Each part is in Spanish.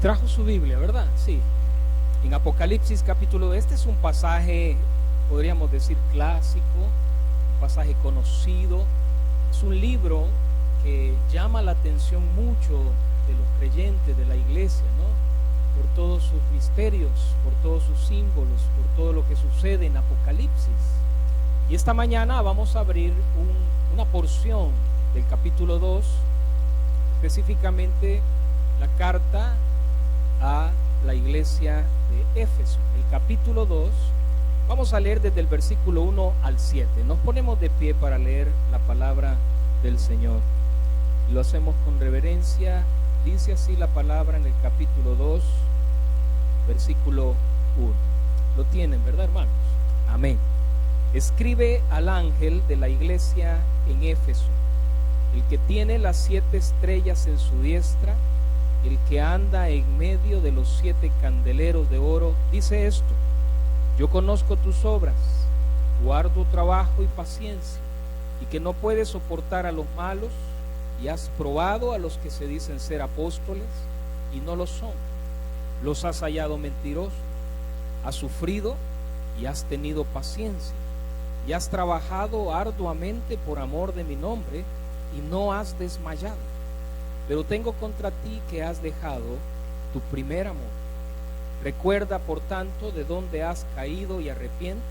Trajo su Biblia, ¿verdad? Sí. En Apocalipsis capítulo, este es un pasaje, podríamos decir clásico, un pasaje conocido. Es un libro que llama la atención mucho de los creyentes de la iglesia, ¿no? Por todos sus misterios, por todos sus símbolos, por todo lo que sucede en Apocalipsis. Y esta mañana vamos a abrir una porción del capítulo 2, específicamente la carta a la iglesia de Éfeso. El capítulo 2, vamos a leer desde el versículo 1 al 7. Nos ponemos de pie para leer la palabra del Señor. Lo hacemos con reverencia. Dice así la palabra en el capítulo 2, versículo 1. Lo tienen, ¿verdad, hermanos? Amén. Escribe al ángel de la iglesia en Éfeso, el que tiene las 7 estrellas en su diestra, el que anda en medio de los 7 candeleros de oro, dice esto: yo conozco tus obras, tu arduo trabajo y paciencia, y que no puedes soportar a los malos, y has probado a los que se dicen ser apóstoles y no lo son, los has hallado mentirosos, has sufrido y has tenido paciencia, y has trabajado arduamente por amor de mi nombre y no has desmayado. Pero tengo contra ti que has dejado tu primer amor. Recuerda, por tanto, de dónde has caído y arrepiéntete,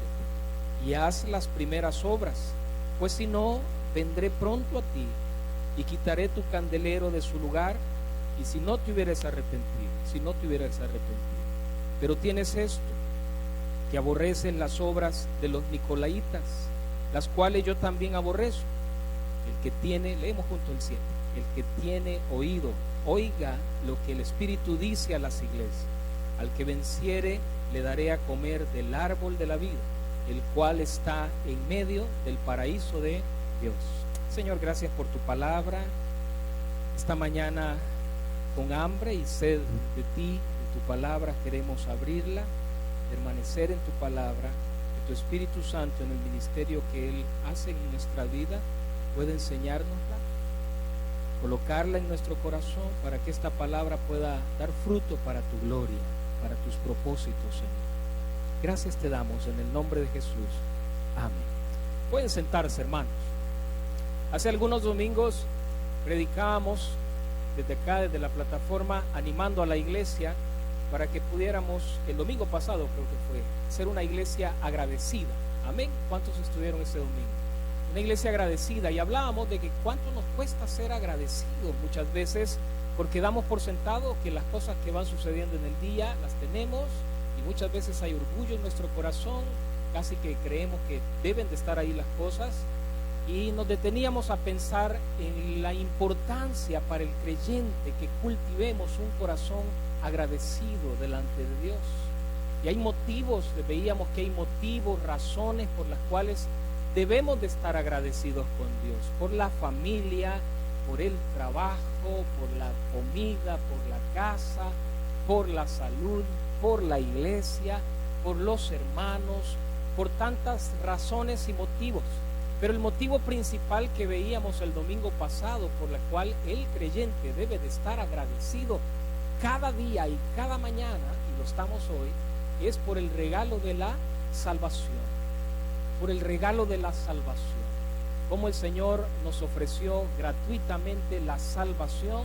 y haz las primeras obras, pues si no, vendré pronto a ti y quitaré tu candelero de su lugar, y si no te hubieras arrepentido. Pero tienes esto, que aborreces las obras de los nicolaitas, las cuales yo también aborrezco. El que tiene, leemos junto el 7, el que tiene oído, oiga lo que el Espíritu dice a las iglesias. Al que venciere, le daré a comer del árbol de la vida, el cual está en medio del paraíso de Dios. Señor, gracias por tu palabra. Esta mañana, con hambre y sed de ti, de tu palabra, queremos abrirla, permanecer en tu palabra, que tu Espíritu Santo, en el ministerio que Él hace en nuestra vida, pueda enseñárnosla, colocarla en nuestro corazón, para que esta palabra pueda dar fruto para tu gloria, para tus propósitos, Señor. Gracias te damos en el nombre de Jesús. Amén. Pueden sentarse, hermanos. Hace algunos domingos predicábamos desde acá, desde la plataforma, animando a la iglesia para que pudiéramos, el domingo pasado creo que fue, ser una iglesia agradecida. Amén. ¿Cuántos estuvieron ese domingo? Una iglesia agradecida, y hablábamos de que cuánto nos cuesta ser agradecidos muchas veces, porque damos por sentado que las cosas que van sucediendo en el día las tenemos, y muchas veces hay orgullo en nuestro corazón, casi que creemos que deben de estar ahí las cosas, y nos deteníamos a pensar en la importancia para el creyente que cultivemos un corazón agradecido delante de Dios. Y hay motivos, veíamos que hay motivos, razones por las cuales debemos de estar agradecidos con Dios: por la familia, por el trabajo, por la comida, por la casa, por la salud, por la iglesia, por los hermanos, por tantas razones y motivos. Pero el motivo principal que veíamos el domingo pasado, por la cual el creyente debe de estar agradecido cada día y cada mañana, y lo estamos hoy, es por el regalo de la salvación. Por el regalo de la salvación. Como el Señor nos ofreció gratuitamente la salvación,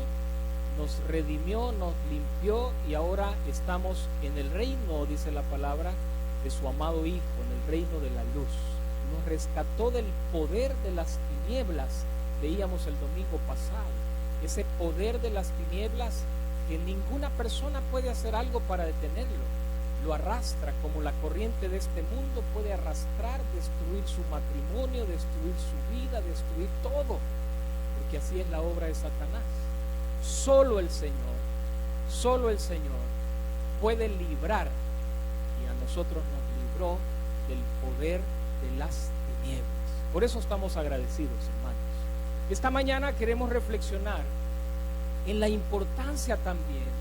nos redimió, nos limpió, y ahora estamos en el reino, dice la palabra, de su amado Hijo, en el reino de la luz. Nos rescató del poder de las tinieblas, veíamos el domingo pasado. Ese poder de las tinieblas que ninguna persona puede hacer algo para detenerlo. Lo arrastra como la corriente de este mundo puede arrastrar, destruir su matrimonio, destruir su vida, destruir todo, porque así es la obra de Satanás. Solo el Señor puede librar, y a nosotros nos libró del poder de las tinieblas. Por eso estamos agradecidos, hermanos. Esta mañana queremos reflexionar en la importancia también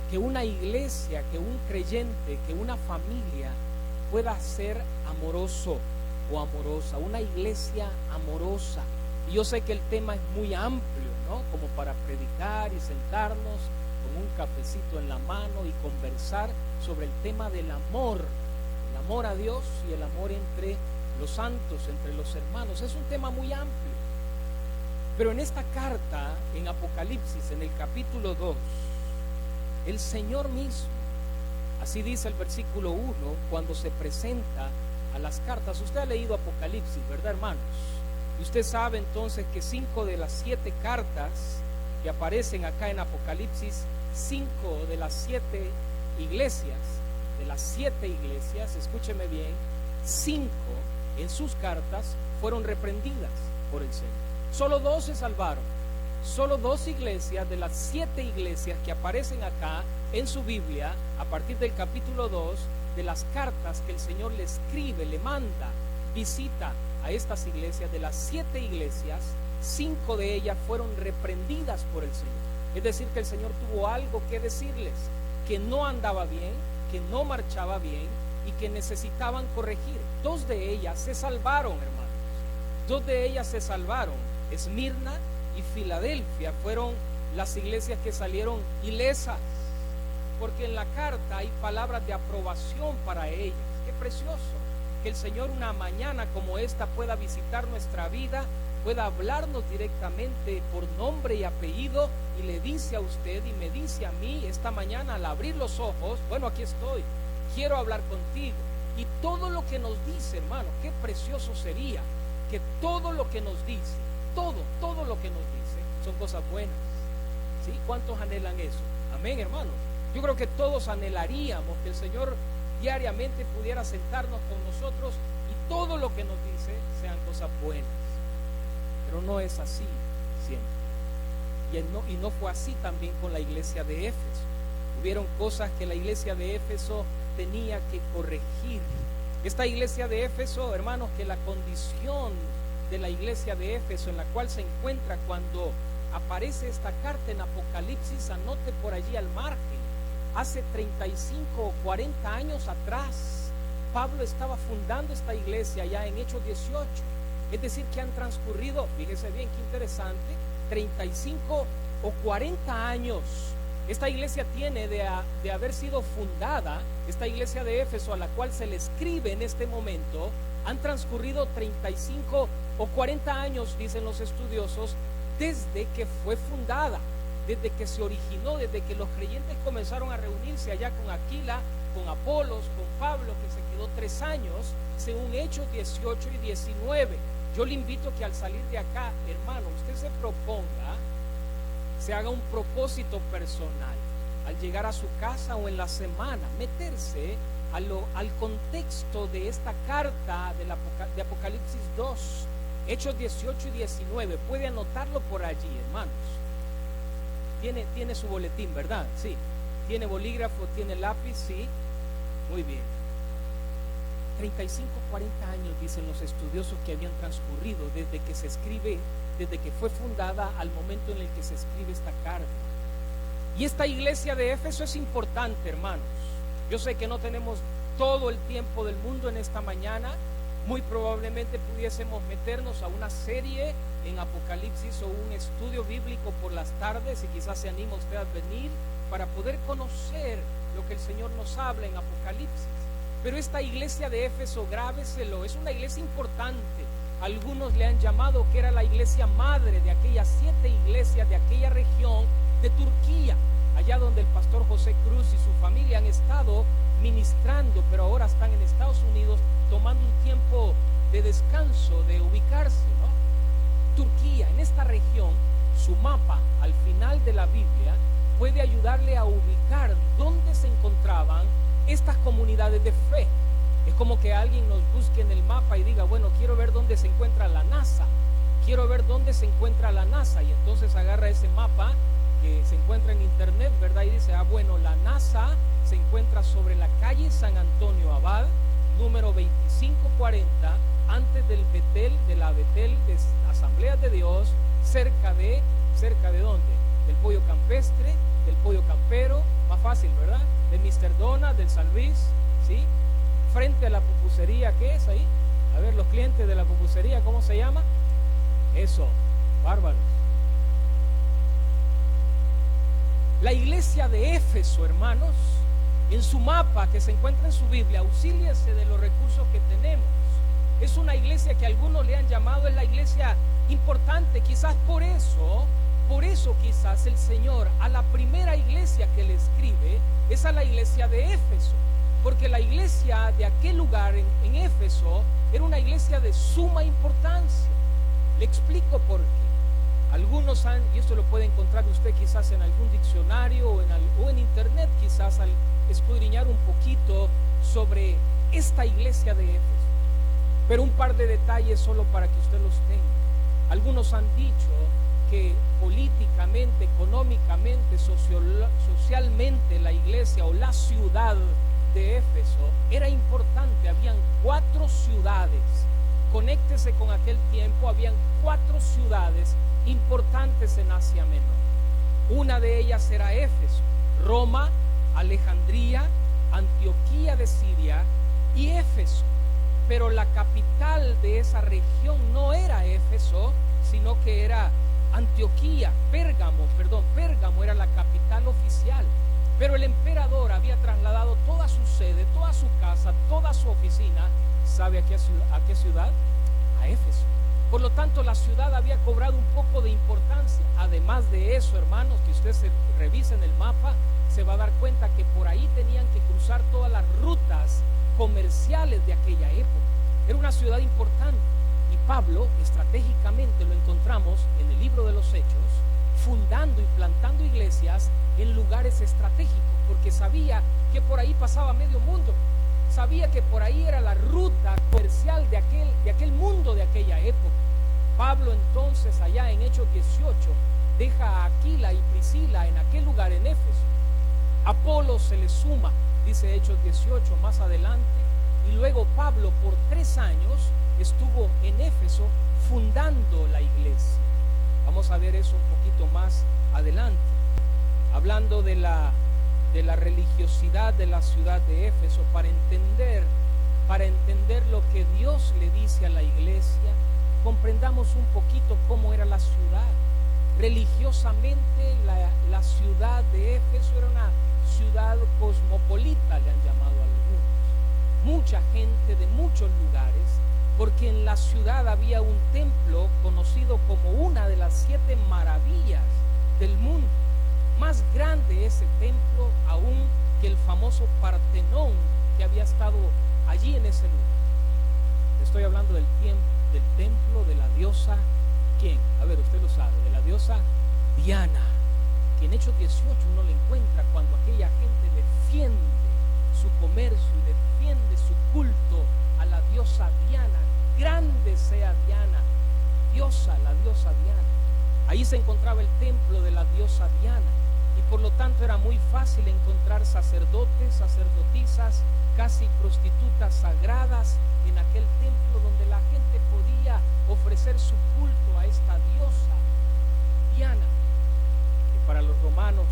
que una iglesia, que un creyente, que una familia pueda ser amoroso o amorosa, una iglesia amorosa. Y yo sé que el tema es muy amplio, ¿no? Como para predicar y sentarnos con un cafecito en la mano y conversar sobre el tema del amor a Dios y el amor entre los santos, entre los hermanos. Es un tema muy amplio. Pero en esta carta, en Apocalipsis, en el capítulo 2, el Señor mismo, así dice el versículo 1, cuando se presenta a las cartas. Usted ha leído Apocalipsis, ¿verdad, hermanos? Y usted sabe entonces que 5 de las 7 cartas que aparecen acá en Apocalipsis, 5 de las 7 iglesias, escúcheme bien, 5 en sus cartas fueron reprendidas por el Señor. Solo 2 se salvaron. Solo 2 iglesias de las 7 iglesias que aparecen acá en su Biblia, a partir del capítulo 2, de las cartas que el Señor le escribe, le manda, visita a estas iglesias. De las 7 iglesias, 5 de ellas fueron reprendidas por el Señor. Es decir, que el Señor tuvo algo que decirles, que no andaba bien, que no marchaba bien y que necesitaban corregir. 2 de ellas se salvaron, hermanos. 2 de ellas se salvaron. Esmirna y Filadelfia fueron las iglesias que salieron ilesas, porque en la carta hay palabras de aprobación para ellas. Qué precioso que el Señor una mañana como esta pueda visitar nuestra vida, pueda hablarnos directamente por nombre y apellido, y le dice a usted y me dice a mí esta mañana al abrir los ojos: bueno, aquí estoy, quiero hablar contigo. Y todo lo que nos dice, hermano, qué precioso sería que todo lo que nos dice, todo lo que nos dice son cosas buenas. ¿Sí? ¿Cuántos anhelan eso? Amén, hermanos. Yo creo que todos anhelaríamos que el Señor diariamente pudiera sentarnos con nosotros y todo lo que nos dice sean cosas buenas. Pero no es así siempre. Y no fue así también con la iglesia de Éfeso. Hubieron cosas que la iglesia de Éfeso tenía que corregir. Esta iglesia de Éfeso, hermanos, que la condición de la iglesia de Éfeso en la cual se encuentra cuando aparece esta carta en Apocalipsis, anote por allí al margen, hace 35 o 40 años atrás, Pablo estaba fundando esta iglesia ya en Hechos 18. Es decir, que han transcurrido, fíjese bien qué interesante, 35 o 40 años. Esta iglesia tiene de haber sido fundada, esta iglesia de Éfeso a la cual se le escribe en este momento, han transcurrido 35 o 40 años, dicen los estudiosos, desde que fue fundada, desde que se originó, desde que los creyentes comenzaron a reunirse allá con Aquila, con Apolos, con Pablo, que se quedó 3 años, según Hechos 18 y 19. Yo le invito que al salir de acá, hermano, usted se proponga, se haga un propósito personal, al llegar a su casa o en la semana, meterse al contexto de esta carta de Apocalipsis 2, Hechos 18 y 19. Puede anotarlo por allí, hermanos. Tiene su boletín, ¿verdad? Sí. ¿Tiene bolígrafo? ¿Tiene lápiz? Sí. Muy bien. 35, 40 años, dicen los estudiosos, que habían transcurrido desde que se escribe, desde que fue fundada al momento en el que se escribe esta carta. Y esta iglesia de Éfeso es importante, hermanos. Yo sé que no tenemos todo el tiempo del mundo en esta mañana. Muy probablemente pudiésemos meternos a una serie en Apocalipsis o un estudio bíblico por las tardes, y quizás se anima usted a venir para poder conocer lo que el Señor nos habla en Apocalipsis. Pero esta iglesia de Éfeso, grábeselo, es una iglesia importante. Algunos le han llamado que era la iglesia madre de aquellas 7 iglesias de aquella región de Turquía, allá donde el pastor José Cruz y su familia han estado ministrando, pero ahora están en Estados Unidos tomando un tiempo de descanso, de ubicarse, ¿no? Turquía, en esta región, su mapa al final de la Biblia puede ayudarle a ubicar dónde se encontraban estas comunidades de fe. Es como que alguien nos busque en el mapa y diga: bueno, quiero ver dónde se encuentra la NASA, y entonces agarra ese mapa que se encuentra en internet, ¿verdad? Y dice: bueno, la NASA se encuentra sobre la calle San Antonio Abad, número 2540, antes del Betel, de la Betel de Asambleas de Dios, cerca de ¿dónde? Del Pollo Campestre, del Pollo Campero, más fácil, ¿verdad? De Mr. Donald, del San Luis, ¿sí? Frente a la pupusería, ¿qué es ahí? A ver, los clientes de la pupusería, ¿cómo se llama? Eso, bárbaros. La iglesia de Éfeso, hermanos, en su mapa que se encuentra en su Biblia, auxíliese de los recursos que tenemos. Es una iglesia que algunos le han llamado es la iglesia importante. Quizás por eso quizás el Señor a la primera iglesia que le escribe es a la iglesia de Éfeso, porque la iglesia de aquel lugar en Éfeso era una iglesia de suma importancia. Le explico por qué. Algunos han, y esto lo puede encontrar usted quizás en algún diccionario o en internet, quizás al escudriñar un poquito sobre esta iglesia de Éfeso. Pero un par de detalles solo para que usted los tenga. Algunos han dicho que políticamente, económicamente, socialmente la iglesia o la ciudad de Éfeso era importante. Habían 4 ciudades. Conéctese con aquel tiempo, habían 4 ciudades importantes en Asia Menor. Una de ellas era Éfeso, Roma, Alejandría, Antioquía de Siria y Éfeso. Pero la capital de esa región no era Éfeso, sino que era Antioquía. Pérgamo era la capital oficial. Pero el emperador había trasladado toda su sede, toda su casa, toda su oficina. ¿Sabe a qué ciudad? A Éfeso. Por lo tanto, la ciudad había cobrado un poco de importancia. Además de eso, hermanos, que usted se revise en el mapa, se va a dar cuenta que por ahí tenían que cruzar todas las rutas comerciales de aquella época. Era una ciudad importante. Y Pablo, estratégicamente, lo encontramos en el libro de los Hechos, fundando y plantando iglesias en lugares estratégicos, porque sabía que por ahí pasaba medio mundo. Sabía que por ahí era la ruta comercial de aquel mundo de aquella época. Pablo entonces, allá en Hechos 18, deja a Aquila y Priscila en aquel lugar en Éfeso. Apolo se le suma, dice Hechos 18 más adelante, y luego Pablo por 3 años estuvo en Éfeso fundando la iglesia. Vamos a ver eso un poquito más adelante, hablando de la religiosidad de la ciudad de Éfeso, para entender lo que Dios le dice a la iglesia. Comprendamos un poquito cómo era la ciudad. Religiosamente la ciudad de Éfeso era una ciudad cosmopolita, le han llamado algunos. Mucha gente de muchos lugares, porque en la ciudad había un templo conocido como una de las 7 maravillas del mundo. Más grande ese templo aún que el famoso Partenón que había estado allí en ese lugar. Estoy hablando del templo de la diosa, ¿quién? A ver, usted lo sabe, de la diosa Diana, que en Hechos 18 uno le encuentra cuando aquella gente defiende su comercio y defiende su culto a la diosa Diana. Grande sea Diana, la diosa Diana. Ahí se encontraba el templo de la diosa Diana. Y por lo tanto era muy fácil encontrar sacerdotes, sacerdotisas, casi prostitutas sagradas en aquel templo donde la gente podía ofrecer su culto a esta diosa Diana, que para los romanos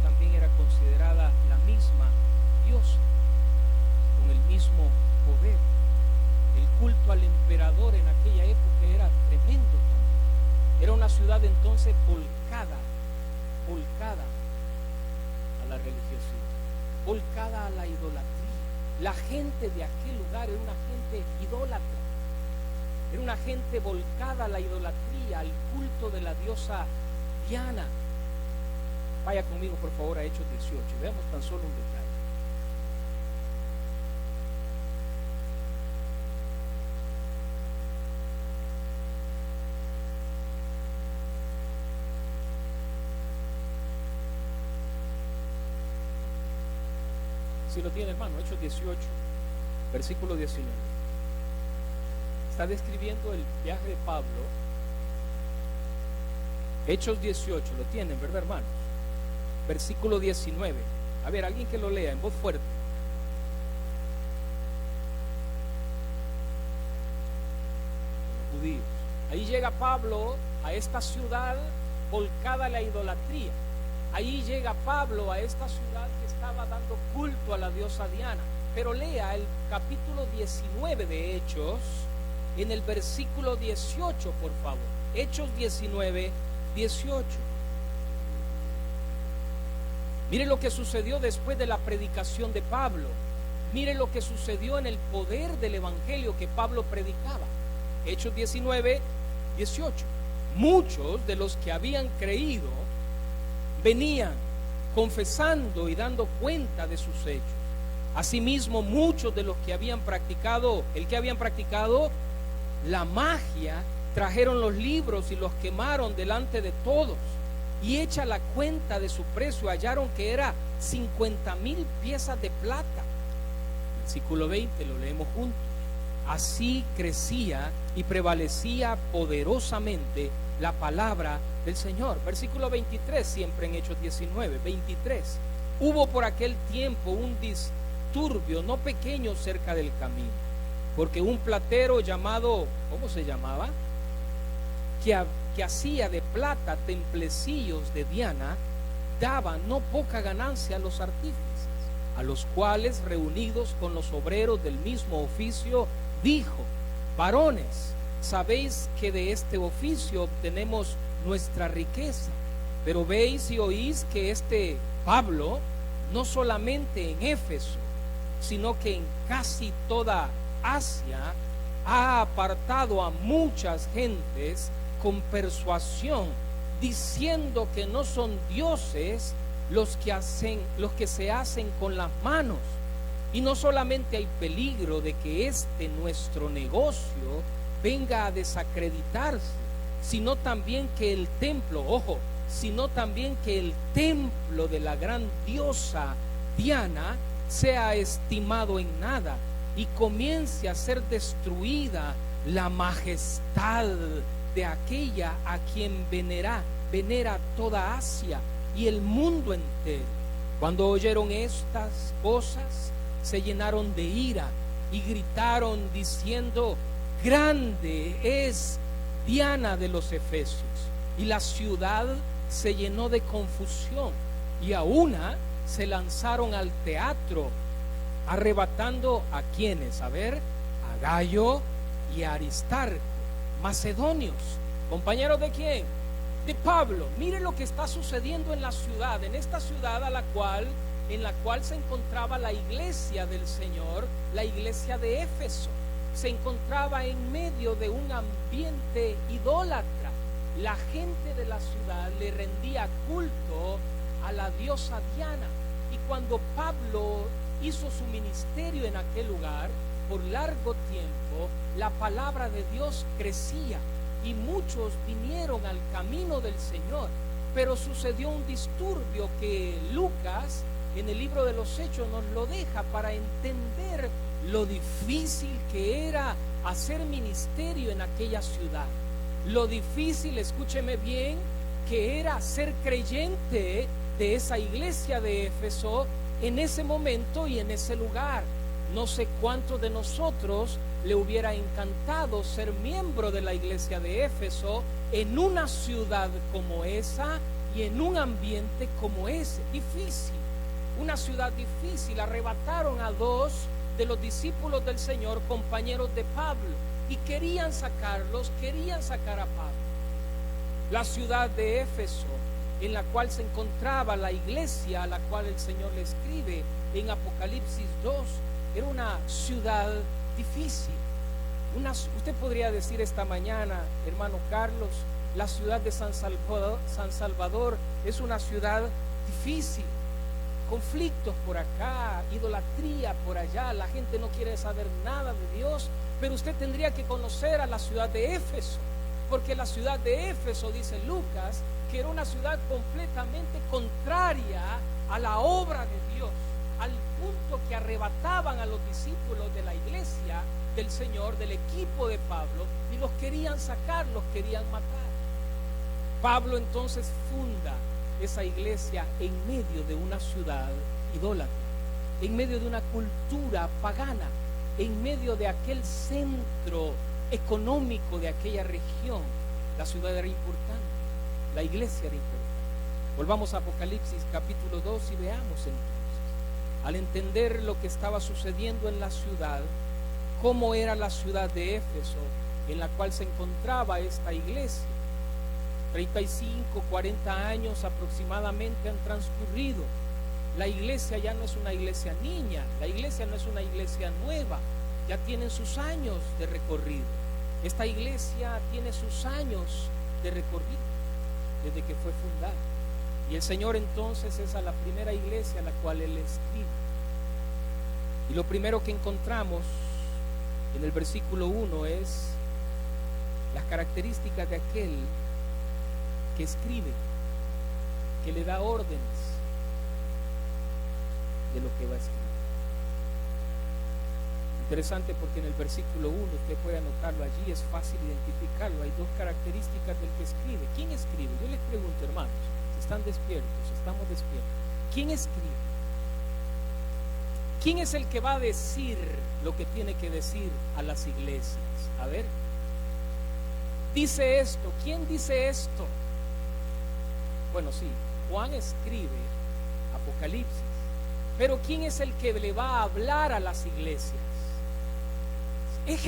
también era considerada la misma diosa, con el mismo poder. El culto al emperador en aquella época era tremendo también. Era una ciudad entonces volcada a la religiosidad, volcada a la idolatría. La gente de aquel lugar era una gente idólatra, era una gente volcada a la idolatría, al culto de la diosa Diana. Vaya conmigo por favor a Hechos 18, veamos tan solo un detalle. Si lo tiene, hermano, Hechos 18, versículo 19. Está describiendo el viaje de Pablo. Hechos 18, lo tienen, ¿verdad, hermanos? Versículo 19. A ver, alguien que lo lea en voz fuerte. Los judíos. Ahí llega Pablo a esta ciudad volcada a la idolatría. Ahí llega Pablo a esta ciudad que estaba dando culto a la diosa Diana. Pero lea el capítulo 19 de Hechos, en el versículo 18, por favor. Hechos 19, 18. Mire lo que sucedió después de la predicación de Pablo. Mire lo que sucedió en el poder del evangelio que Pablo predicaba. Hechos 19, 18. Muchos de los que habían creído venían confesando y dando cuenta de sus hechos. Asimismo, muchos de los que habían practicado, la magia, trajeron los libros y los quemaron delante de todos. Y hecha la cuenta de su precio, hallaron que era 50,000 piezas de plata. Versículo 20, lo leemos juntos. Así crecía y prevalecía poderosamente la palabra del Señor. Versículo 23, siempre en Hechos 19, 23. Hubo por aquel tiempo un disturbio no pequeño cerca del camino, porque un platero llamado, ¿cómo se llamaba? Que hacía de plata templecillos de Diana, daba no poca ganancia a los artífices, a los cuales, reunidos con los obreros del mismo oficio, dijo: varones, sabéis que de este oficio obtenemos nuestra riqueza, pero veis y oís que este Pablo, no solamente en Éfeso, sino que en casi toda Asia, ha apartado a muchas gentes con persuasión, diciendo que no son dioses los que se hacen con las manos. Y no solamente hay peligro de que nuestro negocio venga a desacreditarse, sino también que el templo, sino también que el templo de la gran diosa Diana sea estimado en nada y comience a ser destruida la majestad de aquella a quien venera toda Asia y el mundo entero. Cuando oyeron estas cosas, se llenaron de ira y gritaron diciendo: grande es Diana de los Efesios. Y la ciudad se llenó de confusión, y a una se lanzaron al teatro, arrebatando a quienes, a Gayo y a Aristarco, macedonios, compañeros de quién, de Pablo. Mire lo que está sucediendo en la ciudad, en esta ciudad en la cual se encontraba la iglesia del Señor, la iglesia de Éfeso. Se encontraba en medio de un ambiente idólatra. La gente de la ciudad le rendía culto a la diosa Diana. Y cuando Pablo hizo su ministerio en aquel lugar, por largo tiempo, la palabra de Dios crecía y muchos vinieron al camino del Señor. Pero sucedió un disturbio que Lucas, en el libro de los Hechos, nos lo deja para entender lo difícil que era hacer ministerio en aquella ciudad. Lo difícil, escúcheme bien, que era ser creyente de esa iglesia de Éfeso en ese momento y en ese lugar. No sé cuántos de nosotros le hubiera encantado ser miembro de la iglesia de Éfeso en una ciudad como esa y en un ambiente como ese. Difícil, una ciudad difícil. Arrebataron a 2 de los discípulos del Señor, compañeros de Pablo, y querían sacar a Pablo. La ciudad de Éfeso, en la cual se encontraba la iglesia a la cual el Señor le escribe en Apocalipsis 2, era una ciudad difícil. Usted podría decir esta mañana, hermano Carlos, la ciudad de San Salvador es una ciudad difícil. Conflictos por acá, idolatría por allá, la gente no quiere saber nada de Dios. Pero usted tendría que conocer a la ciudad de Éfeso, porque la ciudad de Éfeso, dice Lucas, que era una ciudad completamente contraria a la obra de Dios, al punto que arrebataban a los discípulos de la iglesia del Señor, del equipo de Pablo, y los querían sacar, los querían matar. Pablo entonces funda esa iglesia en medio de una ciudad idólatra, en medio de una cultura pagana, en medio de aquel centro económico de aquella región. La ciudad era importante, la iglesia era importante. Volvamos a Apocalipsis capítulo 2 y veamos entonces, al entender lo que estaba sucediendo en la ciudad, cómo era la ciudad de Éfeso, en la cual se encontraba esta iglesia. 35, 40 años aproximadamente han transcurrido. La iglesia ya no es una iglesia niña, la iglesia no es una iglesia nueva, ya tienen sus años de recorrido. Esta iglesia tiene sus años de recorrido desde que fue fundada. Y el Señor entonces es a la primera iglesia a la cual Él escribe. Y lo primero que encontramos en el versículo 1 es las características de aquel que escribe, que le da órdenes de lo que va a escribir. Interesante porque en el versículo 1 usted puede anotarlo allí, es fácil identificarlo. Hay dos características del que escribe. ¿Quién escribe? Yo les pregunto, hermanos, si están despiertos, estamos despiertos, ¿quién escribe? ¿Quién es el que va a decir lo que tiene que decir a las iglesias? A ver, dice esto. ¿Quién dice esto? Bueno, sí, Juan escribe Apocalipsis, pero ¿quién es el que le va a hablar a las iglesias? Es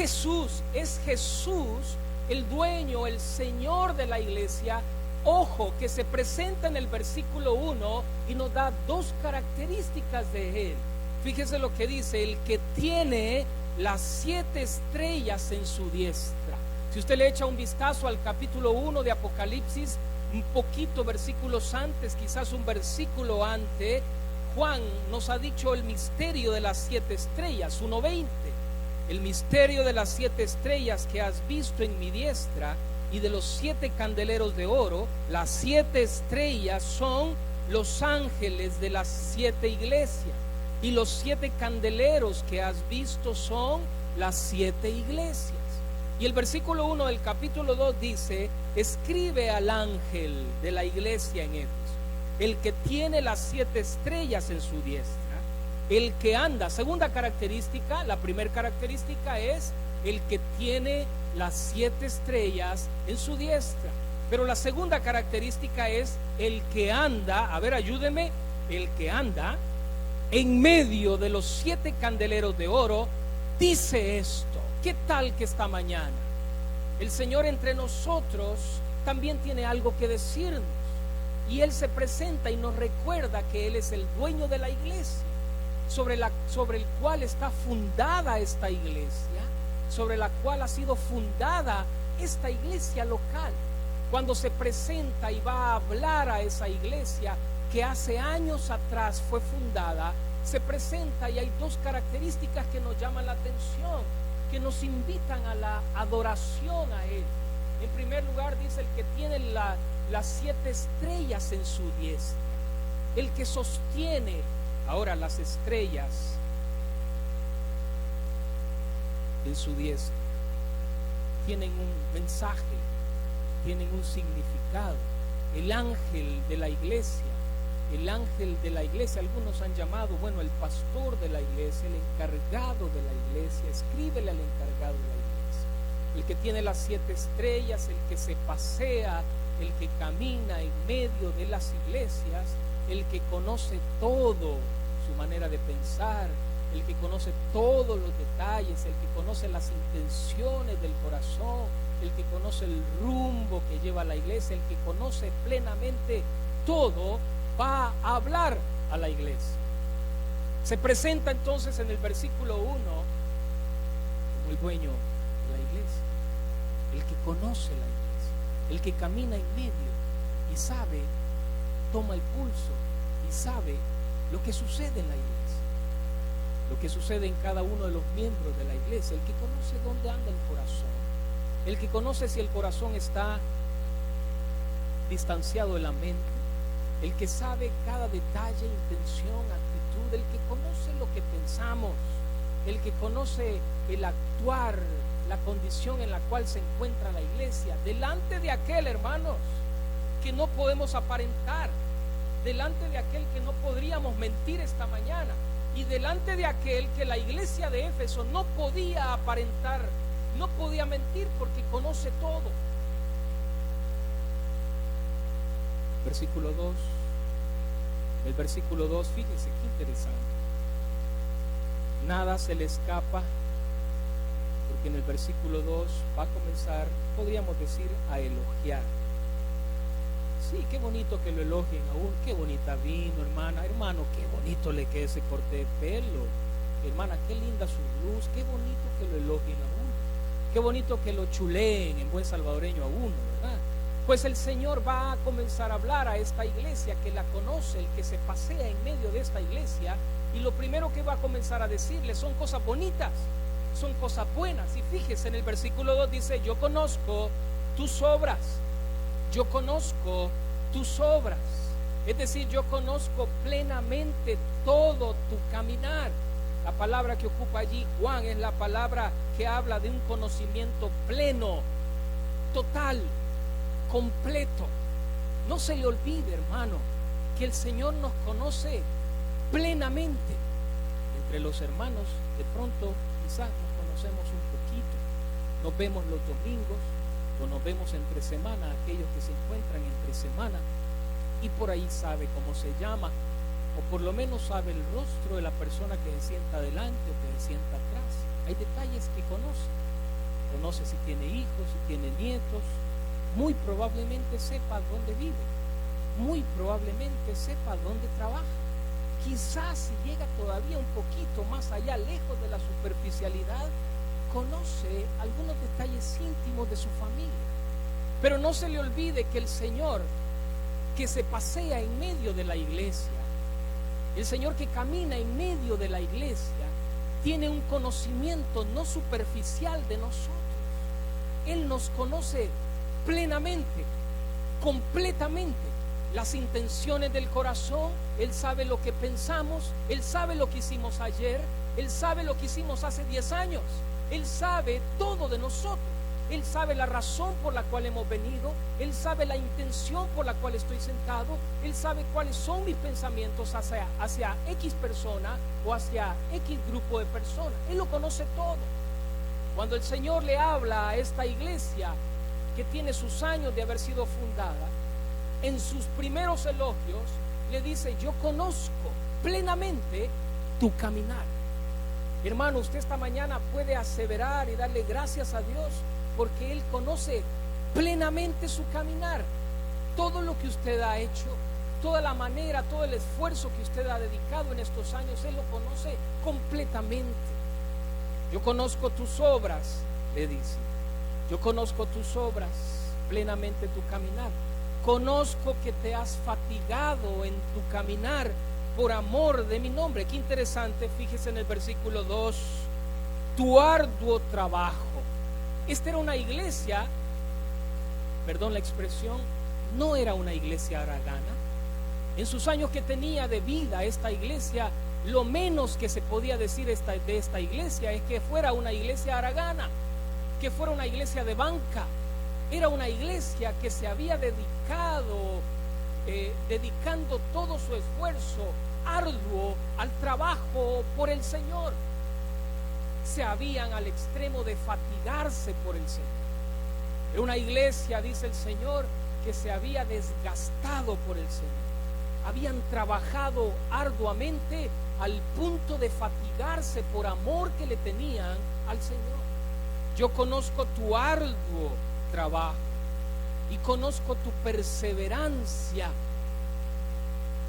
Jesús el dueño, el Señor de la iglesia. Ojo, que se presenta en el versículo 1 y nos da dos características de Él. Fíjese lo que dice: el que tiene las 7 estrellas en su diestra. Si usted le echa un vistazo al capítulo 1 de Apocalipsis, un poquito versículos antes, quizás un versículo antes, Juan nos ha dicho el misterio de las 7 estrellas, 1:20. El misterio de las 7 estrellas que has visto en mi diestra y de los 7 candeleros de oro. Las 7 estrellas son los ángeles de las 7 iglesias, y los 7 candeleros que has visto son las 7 iglesias. Y el versículo 1 del capítulo 2 dice: escribe al ángel de la iglesia en Éfeso, el que tiene las 7 estrellas en su diestra, el que anda. Segunda característica, la primera característica es el que tiene las 7 estrellas en su diestra. Pero la segunda característica es el que anda, a ver, ayúdeme, el que anda en medio de los 7 candeleros de oro, dice esto. ¿Qué tal que esta mañana el Señor entre nosotros también tiene algo que decirnos? Y Él se presenta y nos recuerda que Él es el dueño de la iglesia, sobre el cual está fundada esta iglesia, sobre la cual ha sido fundada esta iglesia local. Cuando se presenta y va a hablar a esa iglesia que hace años atrás fue fundada, se presenta y hay dos características que nos llaman la atención, que nos invitan a la adoración a Él. En primer lugar dice: el que tiene las 7 estrellas en su diestra, el que sostiene. Ahora, las estrellas en su diestra tienen un mensaje, tienen un significado. El ángel de la iglesia, algunos han llamado, bueno, el pastor de la iglesia, el encargado de la iglesia. Escríbele al encargado de la iglesia, el que tiene las 7 estrellas, el que se pasea, el que camina en medio de las iglesias, el que conoce todo, su manera de pensar, el que conoce todos los detalles, el que conoce las intenciones del corazón, el que conoce el rumbo que lleva la iglesia, el que conoce plenamente todo, va a hablar a la iglesia. Se presenta entonces en el versículo 1 como el dueño de la iglesia, el que conoce la iglesia, el que camina en medio y sabe, toma el pulso y sabe lo que sucede en la iglesia, lo que sucede en cada uno de los miembros de la iglesia, el que conoce dónde anda el corazón, el que conoce si el corazón está distanciado de la mente, el que sabe cada detalle, intención, actitud, el que conoce lo que pensamos, el que conoce el actuar, la condición en la cual se encuentra la iglesia, delante de aquel, hermanos, que no podemos aparentar, delante de aquel que no podríamos mentir esta mañana, y delante de aquel que la iglesia de Éfeso no podía aparentar, no podía mentir, porque conoce todo. Versículo 2. El versículo 2, fíjense qué interesante. Nada se le escapa, porque en el versículo 2 va a comenzar, podríamos decir, a elogiar. Sí, qué bonito que lo elogien a uno, qué bonita vino, hermana, hermano, qué bonito le queda ese corte de pelo, hermana, qué linda su luz, qué bonito que lo elogien a uno, qué bonito que lo chuleen en buen salvadoreño a uno, ¿verdad? Pues el Señor va a comenzar a hablar a esta iglesia que la conoce, el que se pasea en medio de esta iglesia, y lo primero que va a comenzar a decirle son cosas bonitas, son cosas buenas. Y fíjese, en el versículo 2 dice: yo conozco tus obras, yo conozco tus obras. Es decir, yo conozco plenamente todo tu caminar. La palabra que ocupa allí Juan es la palabra que habla de un conocimiento pleno, total, completo. No se le olvide, hermano, que el Señor nos conoce plenamente. Entre los hermanos, de pronto, quizás nos conocemos un poquito. Nos vemos los domingos o nos vemos entre semana, aquellos que se encuentran entre semana, y por ahí sabe cómo se llama, o por lo menos sabe el rostro de la persona que se sienta adelante o que se sienta atrás. Hay detalles que conoce si tiene hijos, si tiene nietos. Muy probablemente sepa dónde vive, muy probablemente sepa dónde trabaja. Quizás si llega todavía un poquito más allá, lejos de la superficialidad, conoce algunos detalles íntimos de su familia. Pero no se le olvide que el Señor que se pasea en medio de la iglesia, el Señor que camina en medio de la iglesia, tiene un conocimiento no superficial de nosotros. Él nos conoce plenamente, completamente, las intenciones del corazón. Él sabe lo que pensamos, Él sabe lo que hicimos ayer, Él sabe lo que hicimos hace 10 años, Él sabe todo de nosotros. Él sabe la razón por la cual hemos venido, Él sabe la intención por la cual estoy sentado, Él sabe cuáles son mis pensamientos hacia X persona o hacia X grupo de personas. Él lo conoce todo. Cuando el Señor le habla a esta iglesia que tiene sus años de haber sido fundada, en sus primeros elogios le dice: yo conozco plenamente tu caminar. Hermano, usted esta mañana puede aseverar y darle gracias a Dios porque Él conoce plenamente su caminar. Todo lo que usted ha hecho, toda la manera, todo el esfuerzo que usted ha dedicado en estos años, Él lo conoce completamente. Yo conozco tus obras, le dice. Yo conozco tus obras, plenamente tu caminar. Conozco que te has fatigado en tu caminar por amor de mi nombre. Qué interesante, fíjese en el versículo 2, tu arduo trabajo. Esta era una iglesia, perdón la expresión, no era una iglesia haragana. En sus años que tenía de vida esta iglesia, lo menos que se podía decir de esta iglesia es que fuera una iglesia haragana, que fuera una iglesia de banca. Era una iglesia que se había dedicando todo su esfuerzo arduo al trabajo por el Señor. Se habían al extremo de fatigarse por el Señor. Era una iglesia, dice el Señor, que se había desgastado por el Señor. Habían trabajado arduamente al punto de fatigarse por amor que le tenían al Señor. Yo conozco tu arduo trabajo y conozco tu perseverancia.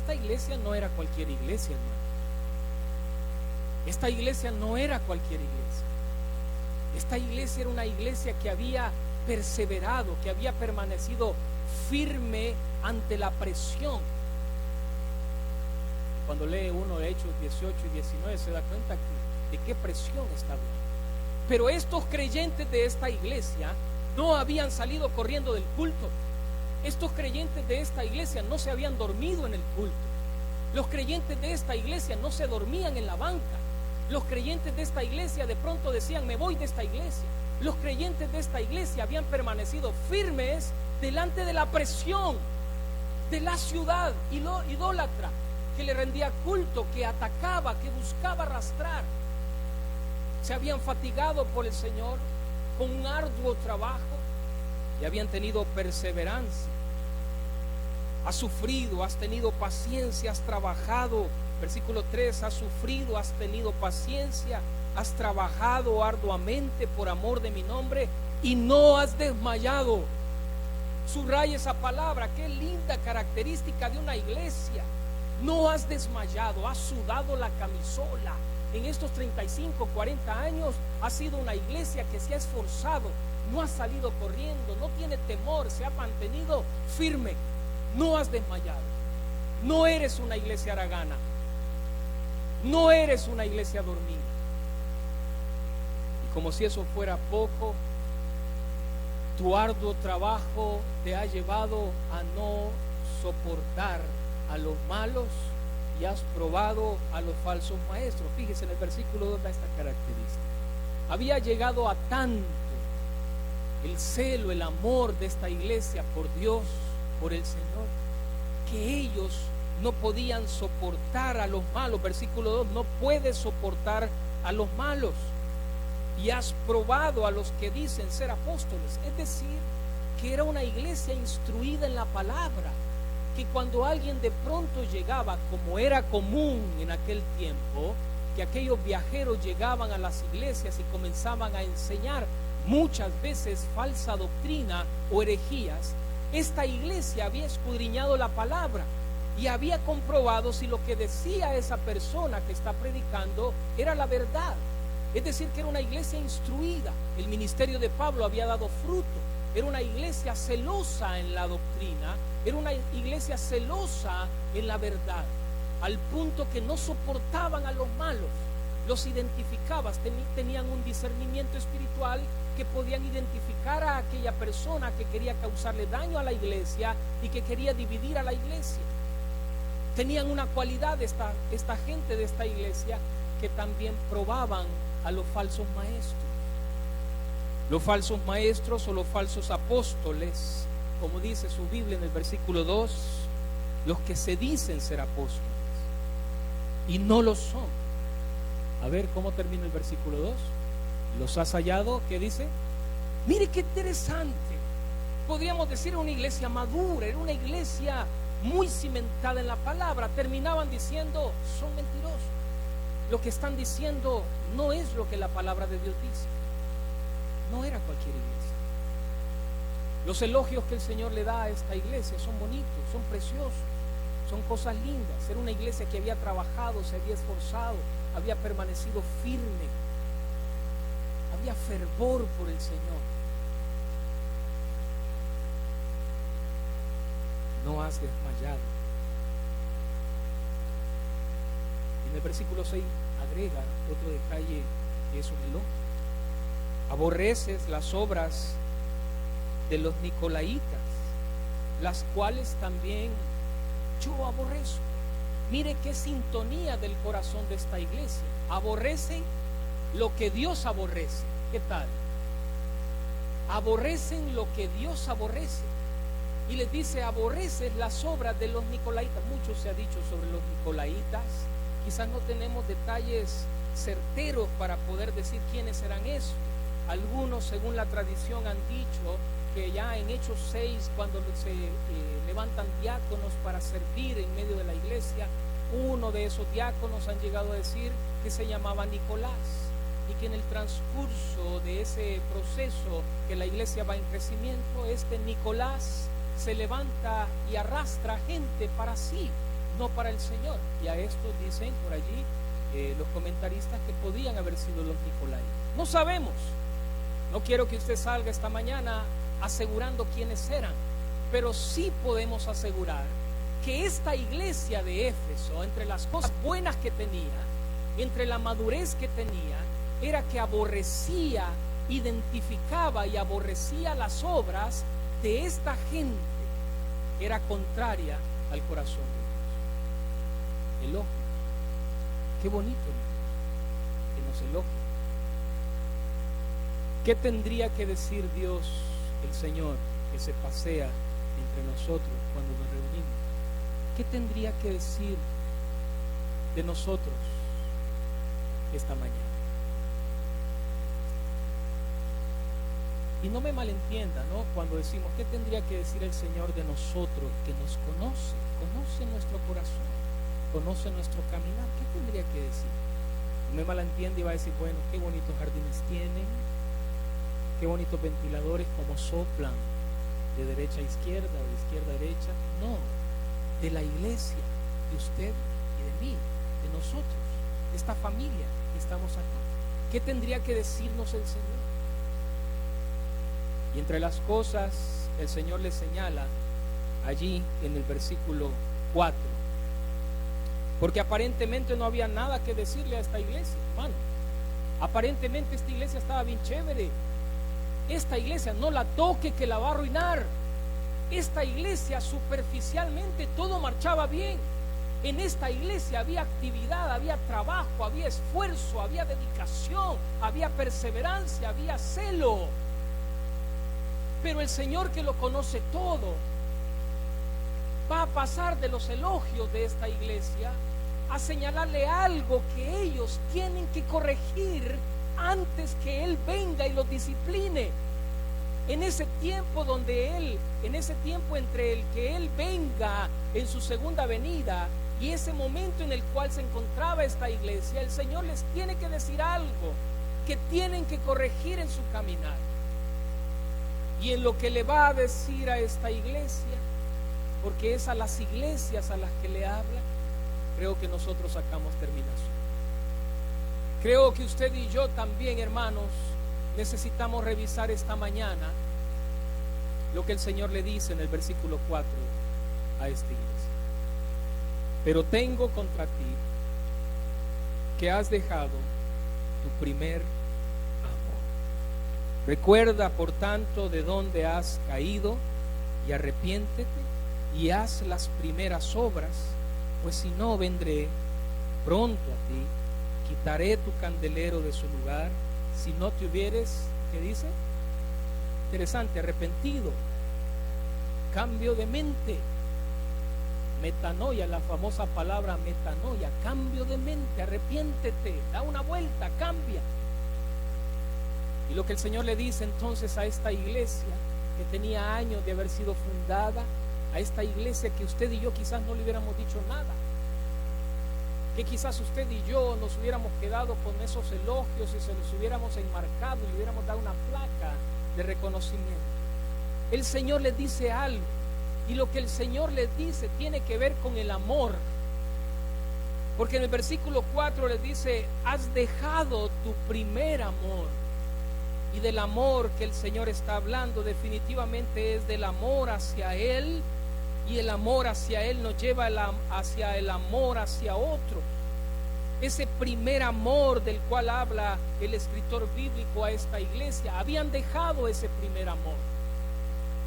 Esta iglesia no era cualquier iglesia, hermano. Esta iglesia no era cualquier iglesia. Esta iglesia era una iglesia que había perseverado, que había permanecido firme ante la presión. Cuando lee uno de Hechos 18 y 19 se da cuenta de qué presión está hablando. Pero estos creyentes de esta iglesia no habían salido corriendo del culto. Estos creyentes de esta iglesia no se habían dormido en el culto. Los creyentes de esta iglesia no se dormían en la banca. Los creyentes de esta iglesia de pronto decían: me voy de esta iglesia. Los creyentes de esta iglesia habían permanecido firmes delante de la presión de la ciudad idólatra que le rendía culto, que atacaba, que buscaba arrastrar. Se habían fatigado por el Señor con un arduo trabajo y habían tenido perseverancia. Has sufrido, has tenido paciencia, has trabajado. Versículo 3, has sufrido, has tenido paciencia, has trabajado arduamente por amor de mi nombre y no has desmayado. Subraya esa palabra, qué linda característica de una iglesia. No has desmayado, has sudado la camisola. En estos 35, 40 años ha sido una iglesia que se ha esforzado, no ha salido corriendo, no tiene temor, se ha mantenido firme. No has desmayado. No eres una iglesia haragana. No eres una iglesia dormida. Y como si eso fuera poco, tu arduo trabajo te ha llevado a no soportar a los malos y has probado a los falsos maestros. Fíjese en el versículo 2 da esta característica. Había llegado a tanto el celo, el amor de esta iglesia por Dios, por el Señor, que ellos no podían soportar a los malos. Versículo 2, no puedes soportar a los malos. Y has probado a los que dicen ser apóstoles. Es decir, que era una iglesia instruida en la palabra, que cuando alguien de pronto llegaba, como era común en aquel tiempo, que aquellos viajeros llegaban a las iglesias y comenzaban a enseñar muchas veces falsa doctrina o herejías, esta iglesia había escudriñado la palabra y había comprobado si lo que decía esa persona que está predicando era la verdad. Es decir, que era una iglesia instruida. El ministerio de Pablo había dado fruto. Era una iglesia celosa en la doctrina, era una iglesia celosa en la verdad, al punto que no soportaban a los malos. Los identificabas, tenían un discernimiento espiritual que podían identificar a aquella persona que quería causarle daño a la iglesia y que quería dividir a la iglesia. Tenían una cualidad esta gente de esta iglesia, que también probaban a los falsos maestros. Los falsos maestros o los falsos apóstoles, como dice su Biblia en el versículo 2, los que se dicen ser apóstoles y no lo son. A ver cómo termina el versículo 2. Los has hallado, ¿qué dice? Mire qué interesante. Podríamos decir una iglesia madura, era una iglesia muy cimentada en la palabra. Terminaban diciendo, son mentirosos. Lo que están diciendo no es lo que la palabra de Dios dice. No era cualquier iglesia. Los elogios que el Señor le da a esta iglesia son bonitos, son preciosos, son cosas lindas. Era una iglesia que había trabajado, se había esforzado, había permanecido firme, había fervor por el Señor. No has desmayado. En el versículo 6 agrega otro detalle que es un elogio. Aborreces las obras de los nicolaitas, las cuales también yo aborrezco. Mire qué sintonía del corazón de esta iglesia. Aborrecen lo que Dios aborrece. ¿Qué tal? Aborrecen lo que Dios aborrece. Y les dice, aborreces las obras de los nicolaitas. Mucho se ha dicho sobre los nicolaitas. Quizás no tenemos detalles certeros para poder decir quiénes eran esos. Algunos, según la tradición, han dicho que ya en Hechos 6, cuando se levantan diáconos para servir en medio de la iglesia, uno de esos diáconos han llegado a decir que se llamaba Nicolás, y que en el transcurso de ese proceso que la iglesia va en crecimiento, este Nicolás se levanta y arrastra gente para sí, no para el Señor. Y a esto dicen por allí los comentaristas que podían haber sido los nicolaitas. No sabemos. No quiero que usted salga esta mañana asegurando quiénes eran, pero sí podemos asegurar que esta iglesia de Éfeso, entre las cosas buenas que tenía, entre la madurez que tenía, era que aborrecía, identificaba y aborrecía las obras de esta gente que era contraria al corazón de Dios. Elogio. Qué bonito, ¿no? Que nos elogie. ¿Qué tendría que decir Dios, el Señor, que se pasea entre nosotros cuando nos reunimos? ¿Qué tendría que decir de nosotros esta mañana? Y no me malentienda, ¿no? Cuando decimos, ¿qué tendría que decir el Señor de nosotros? Que nos conoce nuestro corazón, conoce nuestro caminar. ¿Qué tendría que decir? No me malentienda y va a decir, bueno, qué bonitos jardines tienen, qué bonitos ventiladores, como soplan de derecha a izquierda o de izquierda a derecha. No, de la iglesia, de usted y de mí, de nosotros, de esta familia que estamos acá. ¿Qué tendría que decirnos el Señor? Y entre las cosas el Señor le señala allí en el versículo 4, porque aparentemente no había nada que decirle a esta iglesia, hermano. Aparentemente esta iglesia estaba bien chévere. Esta iglesia no la toque, que la va a arruinar. Esta iglesia superficialmente todo marchaba bien. En esta iglesia había actividad, había trabajo, había esfuerzo, había dedicación, había perseverancia, había celo. Pero el Señor, que lo conoce todo, va a pasar de los elogios de esta iglesia a señalarle algo que ellos tienen que corregir antes que Él venga y los discipline. En ese tiempo entre el que Él venga en su segunda venida y ese momento en el cual se encontraba esta iglesia, el Señor les tiene que decir algo que tienen que corregir en su caminar. Y en lo que le va a decir a esta iglesia, porque es a las iglesias a las que le habla, creo que nosotros sacamos terminación. Creo que usted y yo también, hermanos, necesitamos revisar esta mañana lo que el Señor le dice en el versículo 4 a esta iglesia. Pero contra ti que has dejado tu primer amor. Recuerda, por tanto, de dónde has caído y arrepiéntete y haz las primeras obras, pues si no, vendré pronto a ti, quitaré tu candelero de su lugar, si no te hubieres, ¿qué dice? Interesante, arrepentido, cambio de mente, metanoia, la famosa palabra metanoia, cambio de mente, arrepiéntete, da una vuelta, cambia. Y lo que el Señor le dice entonces a esta iglesia que tenía años de haber sido fundada, a esta iglesia que usted y yo quizás no le hubiéramos dicho nada, que quizás usted y yo nos hubiéramos quedado con esos elogios y se los hubiéramos enmarcado y le hubiéramos dado una placa de reconocimiento. El Señor les dice algo, y lo que el Señor les dice tiene que ver con el amor, porque en el versículo 4 les dice: has dejado tu primer amor. Y del amor que el Señor está hablando definitivamente es del amor hacia Él, y el amor hacia Él nos lleva hacia el amor hacia otro. Ese primer amor del cual habla el escritor bíblico a esta iglesia, habían dejado ese primer amor.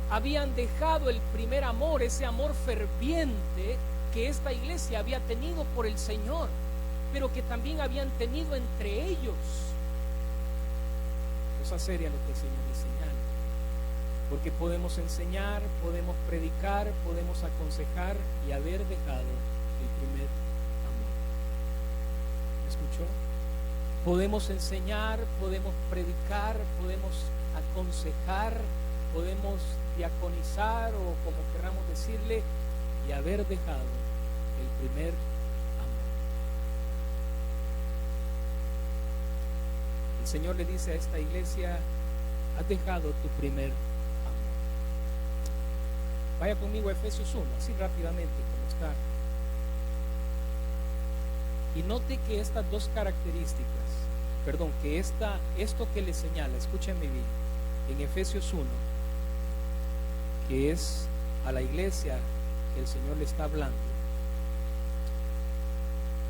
Habían dejado el primer amor, ese amor ferviente que esta iglesia había tenido por el Señor, pero que también habían tenido entre ellos. Cosa seria lo que el Señor les señala, porque podemos enseñar, podemos predicar, podemos aconsejar y haber dejado el primer amor. ¿Me escuchó? Podemos enseñar, podemos predicar, podemos aconsejar, podemos diaconizar o como queramos decirle, y haber dejado el primer amor. El Señor le dice a esta iglesia: has dejado tu primer amor. Vaya conmigo a Efesios 1, así rápidamente como está. Y note que estas dos características, esto que le señala, escúcheme bien, en Efesios 1, que es a la iglesia que el Señor le está hablando,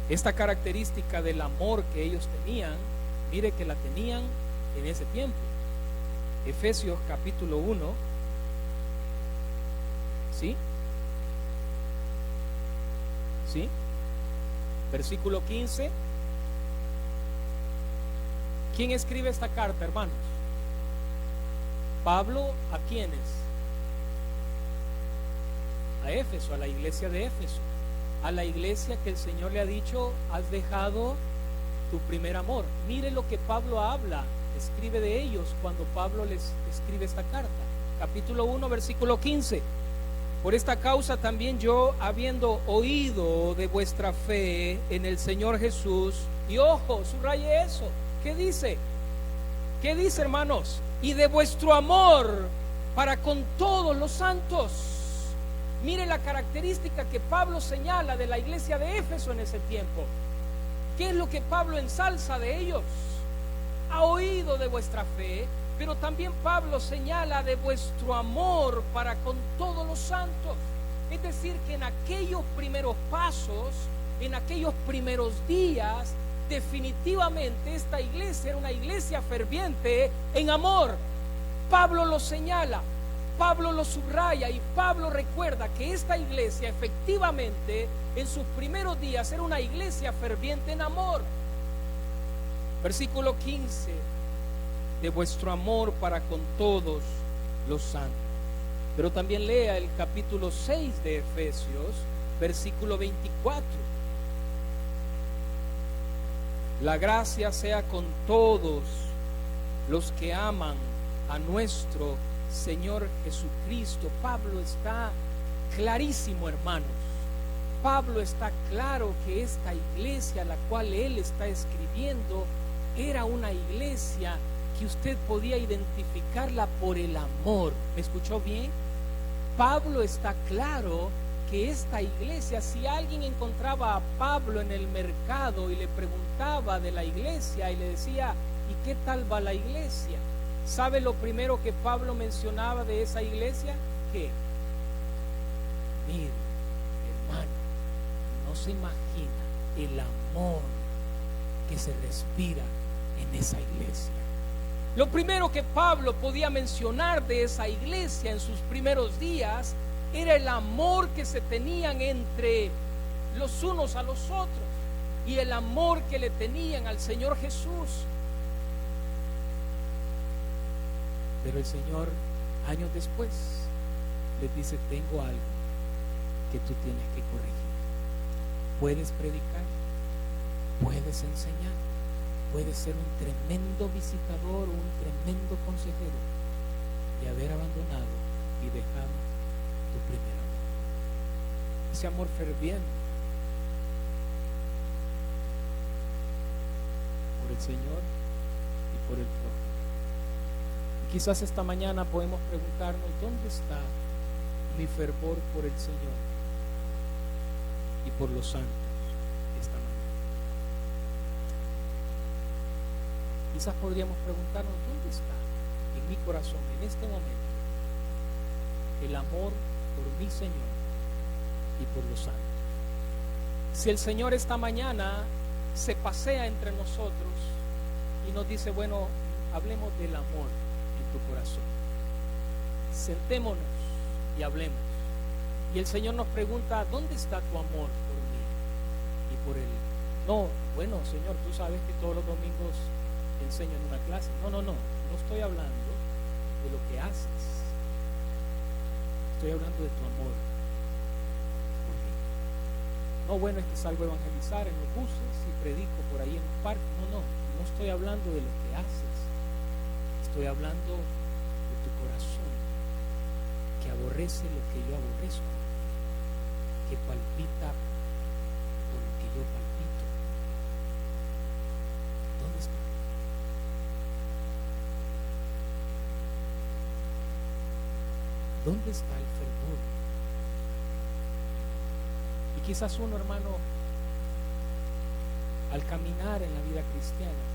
esta característica del amor que ellos tenían, mire que la tenían en ese tiempo. Efesios capítulo 1, ¿sí? ¿Sí? Versículo 15. ¿Quién escribe esta carta, hermanos? Pablo, ¿a quiénes? A Éfeso, a la iglesia de Éfeso, a la iglesia que el Señor le ha dicho: has dejado tu primer amor. Mire lo que Pablo habla, escribe de ellos cuando Pablo les escribe esta carta. Capítulo 1, versículo 15. Por esta causa también yo, habiendo oído de vuestra fe en el Señor Jesús, y ojo, subraye eso, ¿qué dice? ¿Qué dice, hermanos? Y de vuestro amor para con todos los santos. Mire la característica que Pablo señala de la iglesia de Éfeso en ese tiempo. ¿Qué es lo que Pablo ensalza de ellos? Ha oído de vuestra fe, pero también Pablo señala de vuestro amor para con todos los santos. Es decir, que en aquellos primeros pasos, en aquellos primeros días, definitivamente esta iglesia era una iglesia ferviente en amor. Pablo lo señala, Pablo lo subraya y Pablo recuerda que esta iglesia efectivamente en sus primeros días era una iglesia ferviente en amor. Versículo 15, de vuestro amor para con todos los santos. Pero también lea el capítulo 6 de Efesios, versículo 24. La gracia sea con todos los que aman a nuestro Señor Jesucristo. Pablo está clarísimo, hermanos. Pablo está claro que esta iglesia a la cual él está escribiendo era una iglesia que usted podía identificarla por el amor. ¿Me escuchó bien? Pablo está claro que esta iglesia, si alguien encontraba a Pablo en el mercado y le preguntaba de la iglesia y le decía, ¿y qué tal va la iglesia? ¿Sabe lo primero que Pablo mencionaba de esa iglesia? ¿Qué? Mire, hermano, no se imagina el amor que se respira en esa iglesia. Lo primero que Pablo podía mencionar de esa iglesia en sus primeros días era el amor que se tenían entre los unos a los otros y el amor que le tenían al Señor Jesús. Pero el Señor, años después, les dice, tengo algo que tú tienes que corregir. Puedes predicar, puedes enseñar, puedes ser un tremendo visitador o un tremendo consejero y haber abandonado y dejado tu primer amor. Ese amor ferviente por el Señor y por el prójimo. Quizás esta mañana podemos preguntarnos, ¿dónde está mi fervor por el Señor y por los santos esta mañana? Quizás podríamos preguntarnos, ¿dónde está en mi corazón en este momento el amor por mi Señor y por los santos? Si el Señor esta mañana se pasea entre nosotros y nos dice, bueno, hablemos del amor tu corazón, sentémonos y hablemos. Y el Señor nos pregunta, ¿dónde está tu amor por mí y por Él? No, bueno, Señor, tú sabes que todos los domingos te enseño en una clase. No estoy hablando de lo que haces, estoy hablando de tu amor por mí. No, bueno, es que salgo a evangelizar en los buses y predico por ahí en los parques. No estoy hablando de lo que haces. Estoy hablando de tu corazón, que aborrece lo que yo aborrezco, que palpita por lo que yo palpito. ¿Dónde está? ¿Dónde está el fervor? Y quizás uno, hermano, al caminar en la vida cristiana,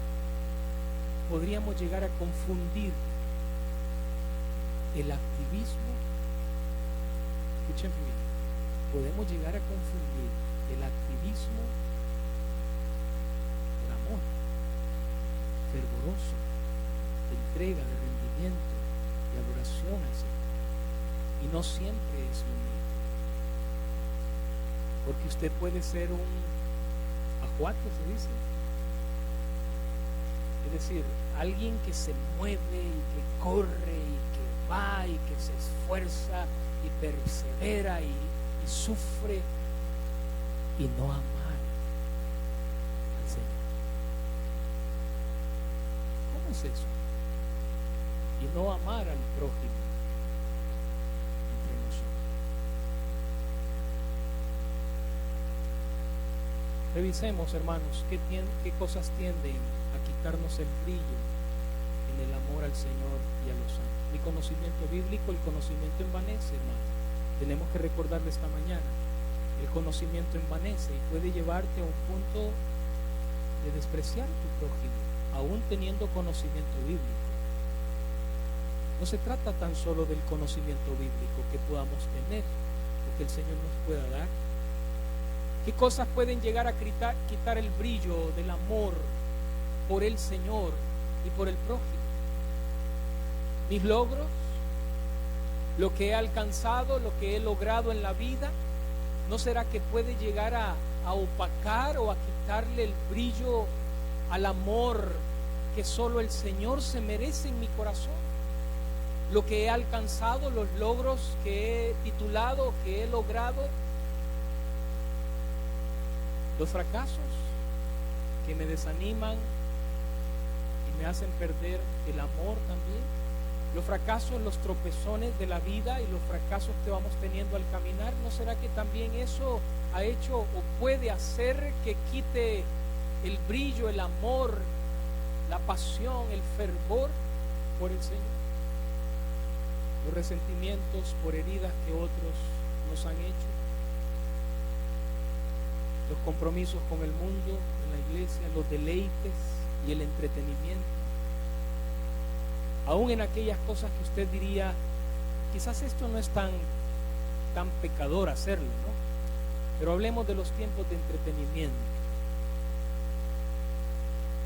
podríamos llegar a confundir el activismo. Escuchen bien, podemos llegar a confundir el activismo por amor fervoroso, de entrega, de rendimiento, de adoración al Señor. Y no siempre es lo mismo, porque usted puede ser un ajuate, se dice. Es decir, alguien que se mueve y que corre y que va y que se esfuerza y persevera y sufre y no amar al Señor. ¿Cómo es eso? Y no amar al prójimo entre nosotros. Revisemos, hermanos, qué cosas tienden a quitarnos el brillo en el amor al Señor y a los santos. Mi conocimiento bíblico, el conocimiento envanece, hermano. Tenemos que recordarlo esta mañana. El conocimiento envanece y puede llevarte a un punto de despreciar a tu prójimo, aún teniendo conocimiento bíblico. No se trata tan solo del conocimiento bíblico que podamos tener o que el Señor nos pueda dar. ¿Qué cosas pueden llegar a quitar el brillo del amor por el Señor y por el prójimo? Mis logros, lo que he alcanzado, lo que he logrado en la vida, ¿no será que puede llegar a opacar o a quitarle el brillo al amor que solo el Señor se merece en mi corazón? Lo que he alcanzado, los logros que he titulado, que he logrado, los fracasos que me desaniman y me hacen perder el amor también, los fracasos, los tropezones de la vida y los fracasos que vamos teniendo al caminar, ¿no será que también eso ha hecho o puede hacer que quite el brillo, el amor, la pasión, el fervor por el Señor? Los resentimientos por heridas que otros nos han hecho, los compromisos con el mundo, en la iglesia, los deleites y el entretenimiento, aún en aquellas cosas que usted diría, quizás esto no es tan pecador hacerlo, ¿no? Pero hablemos de los tiempos de entretenimiento.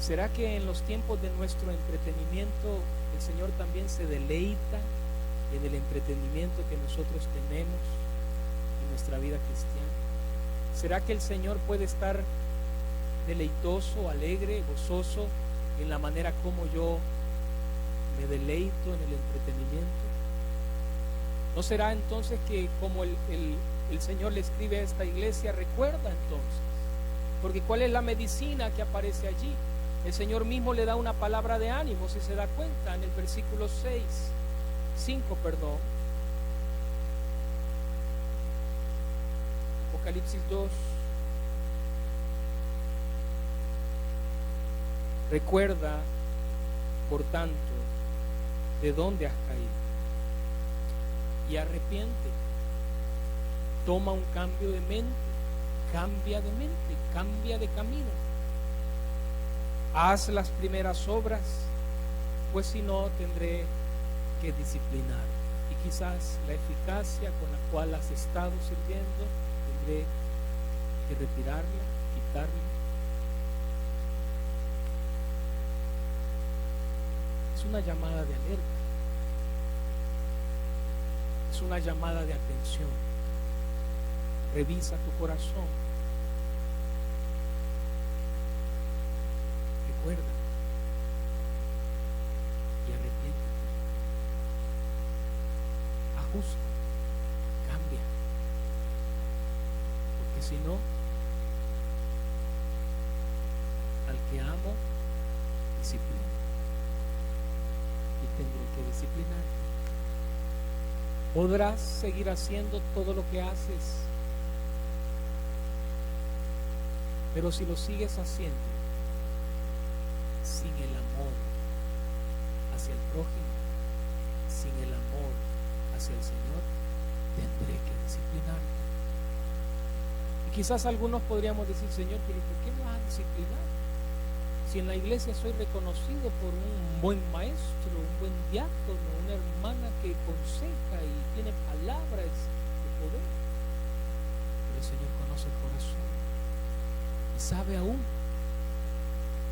¿Será que en los tiempos de nuestro entretenimiento el Señor también se deleita en el entretenimiento que nosotros tenemos en nuestra vida cristiana? ¿Será que el Señor puede estar deleitoso, alegre, gozoso en la manera como yo me deleito en el entretenimiento? ¿No será entonces que como el Señor le escribe a esta iglesia, recuerda entonces? Porque ¿cuál es la medicina que aparece allí? El Señor mismo le da una palabra de ánimo, si se da cuenta, en el versículo 5, Apocalipsis 2. Recuerda, por tanto, de dónde has caído y arrepiente. Toma un cambio de mente, cambia de camino. Haz las primeras obras, pues si no tendré que disciplinar. Y quizás la eficacia con la cual has estado sirviendo tendré que retirarla, quitarla. Es una llamada de alerta, es una llamada de atención. Revisa tu corazón, recuerda y arrepiéntete, ajusta, cambia, porque si no, al que amo, disciplina. Y tendré que disciplinarte. Podrás seguir haciendo todo lo que haces, pero si lo sigues haciendo sin el amor hacia el prójimo, sin el amor hacia el Señor, tendré que disciplinarte. Y quizás algunos podríamos decir, Señor, pero ¿por qué me vas a disciplinar? Si en la iglesia soy reconocido por un buen maestro, un buen diácono, una hermana que aconseja y tiene palabras de poder. Pero el Señor conoce el corazón y sabe aún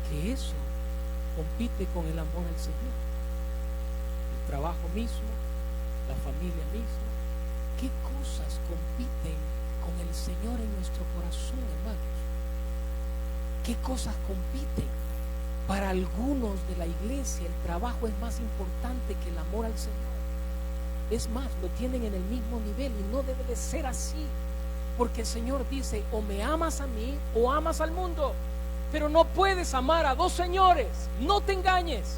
que eso compite con el amor al Señor. El trabajo mismo, la familia misma. ¿Qué cosas compiten con el Señor en nuestro corazón, hermanos? ¿Qué cosas compiten? Para algunos de la iglesia el trabajo es más importante que el amor al Señor. Es más, lo tienen en el mismo nivel y no debe de ser así, porque el Señor dice, o me amas a mí o amas al mundo, pero no puedes amar a dos señores. No te engañes.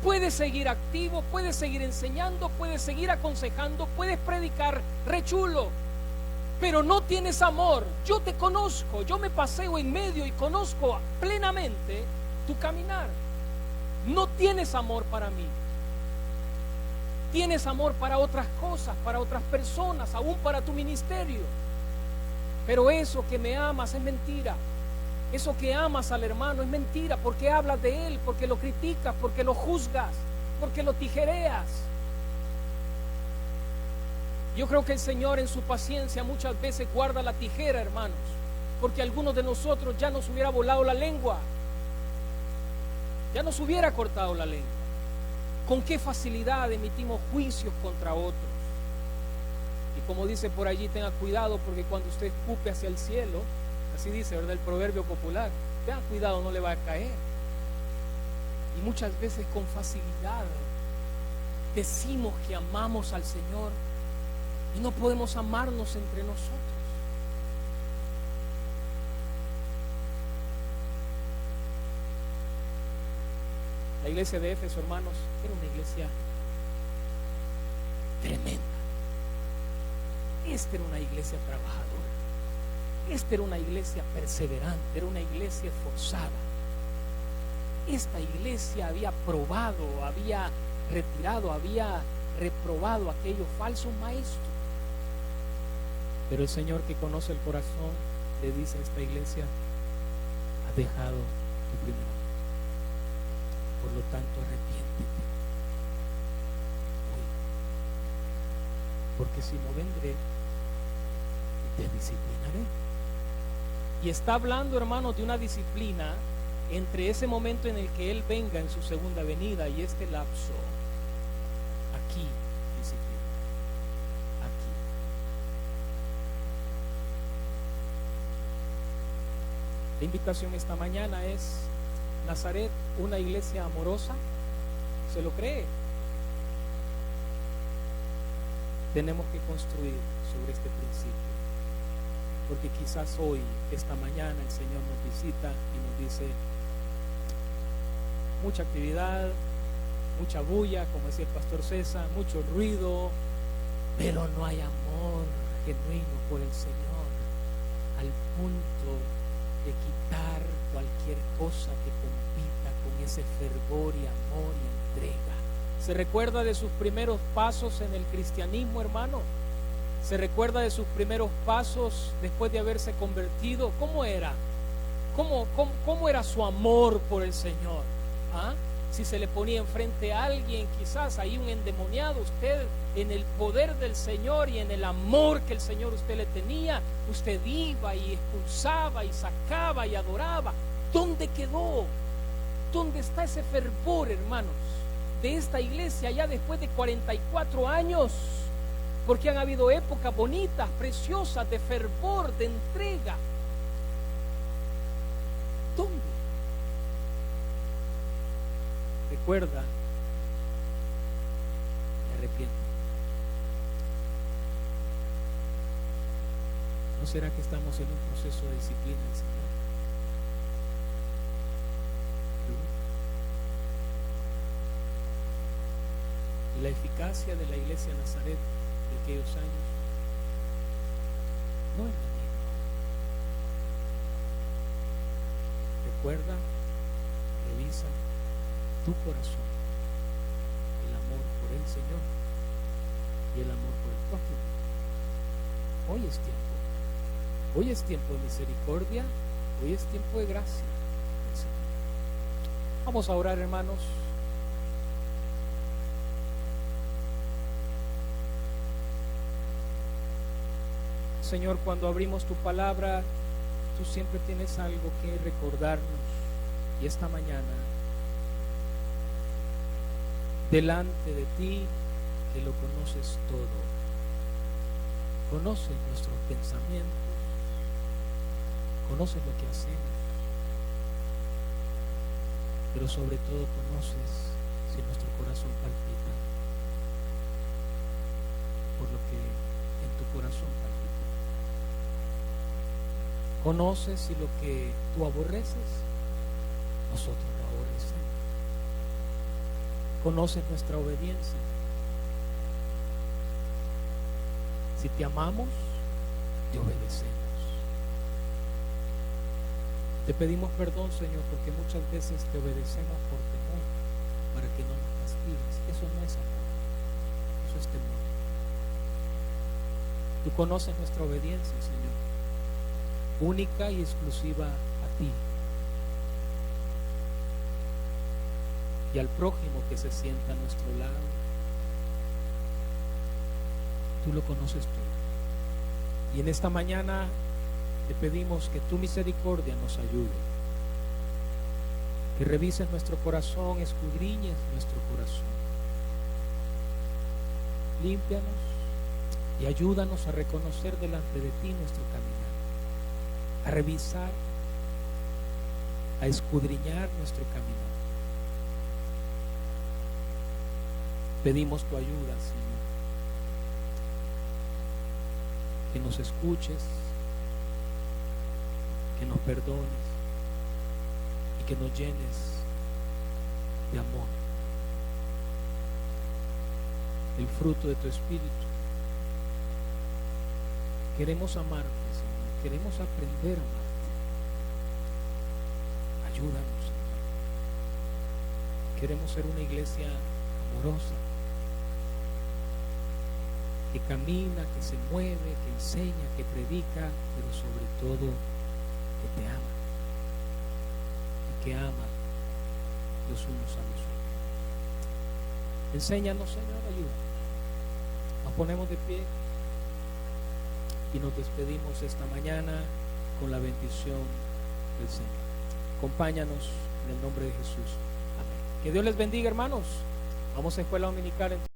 Puedes seguir activo, puedes seguir enseñando, puedes seguir aconsejando, puedes predicar re chulo, pero no tienes amor. Yo te conozco, yo me paseo en medio y conozco plenamente tu caminar. No tienes amor para mí. Tienes amor para otras cosas, para otras personas, aún para tu ministerio. Pero eso que me amas es mentira. Eso que amas al hermano es mentira, porque hablas de él, porque lo criticas, porque lo juzgas, porque lo tijereas. Yo creo que el Señor en su paciencia muchas veces guarda la tijera, hermanos, porque algunos de nosotros ya nos hubiera volado la lengua, ya nos hubiera cortado la lengua. Con qué facilidad emitimos juicios contra otros. Y como dice por allí, tenga cuidado, porque cuando usted escupe hacia el cielo, así dice, ¿verdad?, el proverbio popular, tenga cuidado, no le va a caer. Y muchas veces con facilidad decimos que amamos al Señor y no podemos amarnos entre nosotros. La iglesia de Éfeso, hermanos, era una iglesia tremenda. Esta era una iglesia trabajadora. Esta era una iglesia perseverante, era una iglesia esforzada. Esta iglesia había probado, había retirado, había reprobado a aquellos falsos maestros. Pero el Señor, que conoce el corazón, le dice a esta iglesia: has dejado tu primer amor. Por lo tanto, arrepiéntete hoy, porque si no, vendré y te disciplinaré. Y está hablando, hermanos, de una disciplina entre ese momento en el que Él venga en su segunda venida y este lapso. Aquí, disciplina. Aquí. La invitación esta mañana es: Nazaret, una iglesia amorosa. ¿Se lo cree? Tenemos que construir sobre este principio, porque quizás hoy, esta mañana, el Señor nos visita y nos dice: mucha actividad, mucha bulla, como decía el pastor César, mucho ruido, pero no hay amor genuino por el Señor, al punto de quitar cualquier cosa que compita con ese fervor y amor y entrega. ¿Se recuerda de sus primeros pasos en el cristianismo, hermano? ¿Se recuerda de sus primeros pasos después de haberse convertido? ¿Cómo era? ¿Cómo era su amor por el Señor? ¿Ah? Si se le ponía enfrente a alguien, quizás ahí un endemoniado, usted en el poder del Señor y en el amor que el Señor usted le tenía, usted iba y expulsaba y sacaba y adoraba. ¿Dónde quedó? ¿Dónde está ese fervor, hermanos, de esta iglesia ya después de 44 años? Porque han habido épocas bonitas, preciosas, de fervor, de entrega. ¿Dónde? Recuerda y arrepiente. ¿No será que estamos en un proceso de disciplina del Señor? Y la eficacia de la iglesia de Nazaret de aquellos años no es la misma. Recuerda, revisa tu corazón, el amor por el Señor y el amor por el prójimo. Hoy es tiempo. Hoy es tiempo de misericordia. Hoy es tiempo de gracia del Señor. Vamos a orar, hermanos. Señor, cuando abrimos tu palabra, tú siempre tienes algo que recordarnos. Y esta mañana, delante de ti, que lo conoces todo, conoces nuestros pensamientos, conoces lo que hacemos, pero sobre todo conoces si nuestro corazón palpita por lo que en tu corazón palpita. Conoces si lo que tú aborreces, nosotros lo aborrecemos. Conoces nuestra obediencia. Si te amamos, te obedecemos. Te pedimos perdón, Señor, porque muchas veces te obedecemos por temor, para que no nos castigues. Eso no es amor, eso es temor. Tú conoces nuestra obediencia, Señor, única y exclusiva a ti y al prójimo que se sienta a nuestro lado. Tú lo conoces todo. Y en esta mañana te pedimos que tu misericordia nos ayude, que revises nuestro corazón, escudriñes nuestro corazón, límpianos y ayúdanos a reconocer delante de ti nuestro caminar, a revisar, a escudriñar nuestro caminar. Pedimos tu ayuda, Señor, que nos escuches, que nos perdones y que nos llenes de amor, el fruto de tu Espíritu. Queremos amarte, Señor, queremos aprender a amarte. Ayúdanos, Señor. Queremos ser una iglesia amorosa, que camina, que se mueve, que enseña, que predica, pero sobre todo que te ama y que ama los unos a los otros. Enséñanos, Señor, ayuda. Nos ponemos de pie y nos despedimos esta mañana con la bendición del Señor. Acompáñanos en el nombre de Jesús. Amén. Que Dios les bendiga, hermanos. Vamos a escuela dominical.